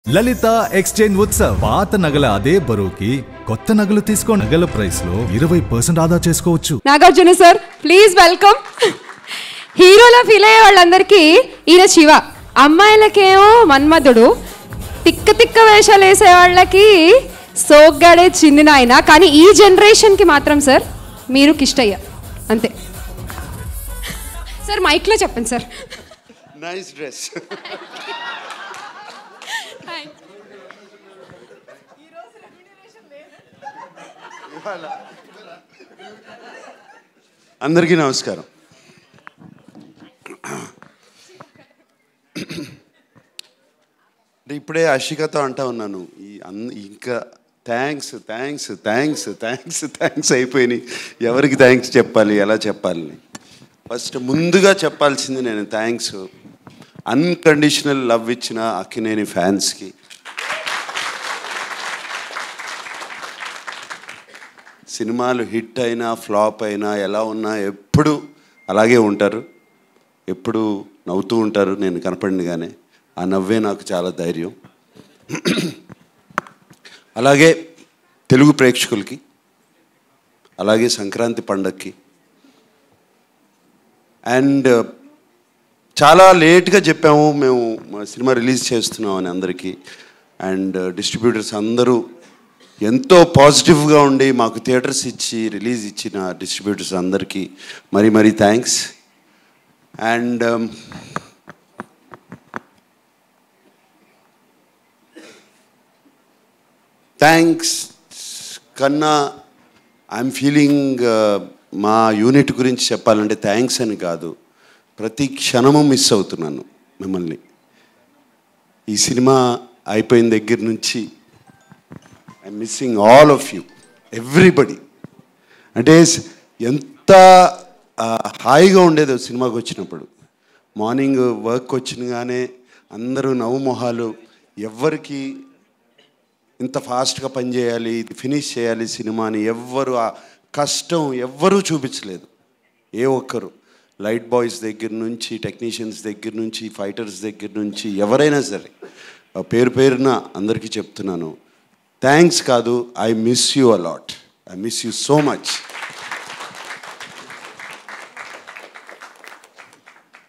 లలిత exchange Utsav పాత నగల అదే బరువుకి కొత్త నగలు తీసుకో నగల ప్రైస్ లో 20% ఆదా చేసుకోవచ్చు. Nagarjuna sir please welcome. హీరోలా ఫీల్ అయ్యే వాళ్ళందరికీ ఈయన శివ, అమ్మాయిలకేమో మన్మధుడు, తిక్క తిక్క వేషాలు వేసే వాళ్ళకి సోగ్గాడే చిన్న నాయన. కానీ ఈ జనరేషన్కి మాత్రం సార్ మీరు కిష్టయ్య అంతే. సార్ మైక్లో చెప్పండి సార్. Nice dress. అందరికీ నమస్కారం. ఇప్పుడే అషికతో అంటా ఉన్నాను, ఇంకా thanks thanks thanks thanks thanks అయిపోయినాయి. ఎవరికి థ్యాంక్స్ చెప్పాలి, ఎలా చెప్పాలి? ఫస్ట్ ముందుగా చెప్పాల్సింది నేను థ్యాంక్స్ అన్కండిషనల్ లవ్ ఇచ్చిన అక్కినేని ఫ్యాన్స్కి. సినిమాలు హిట్ అయినా ఫ్లాప్ అయినా ఎలా ఉన్నా ఎప్పుడు అలాగే ఉంటారు, ఎప్పుడు నవ్వుతూ ఉంటారు. నేను కనపడినగానే ఆ నవ్వే నాకు చాలా ధైర్యం. అలాగే తెలుగు ప్రేక్షకులకి, అలాగే సంక్రాంతి పండగకి, అండ్ చాలా లేట్గా చెప్పాము మేము సినిమా రిలీజ్ చేస్తున్నామని అందరికీ. అండ్ డిస్ట్రిబ్యూటర్స్ అందరూ ఎంతో పాజిటివ్గా ఉండి మాకు థియేటర్స్ ఇచ్చి రిలీజ్ ఇచ్చిన డిస్ట్రిబ్యూటర్స్ అందరికీ మరీ మరీ థ్యాంక్స్. అండ్ థ్యాంక్స్ కన్నా ఐఎమ్ ఫీలింగ్ మా యూనిట్ గురించి చెప్పాలంటే థ్యాంక్స్ అని కాదు, ప్రతి క్షణము మిస్ అవుతున్నాను మిమ్మల్ని. ఈ సినిమా అయిపోయిన దగ్గర నుంచి I'm missing all of you, everybody. అంటే ఎంత హాయిగా ఉండేదో సినిమాకి వచ్చినప్పుడు. మార్నింగ్ వర్క్ వచ్చినగానే అందరూ నవ్వు మొహాలు, ఎవ్వరికి ఇంత ఫాస్ట్గా పనిచేయాలి, ఇది ఫినిష్ చేయాలి సినిమాని ఎవ్వరు ఆ కష్టం ఎవ్వరూ చూపించలేదు. ఏ ఒక్కరు, లైట్ బాయ్స్ దగ్గర నుంచి, టెక్నీషియన్స్ దగ్గర నుంచి, ఫైటర్స్ దగ్గర నుంచి, ఎవరైనా సరే పేరు పేరున అందరికీ చెప్తున్నాను థ్యాంక్స్ కాదు, I miss you a lot, I miss you so much.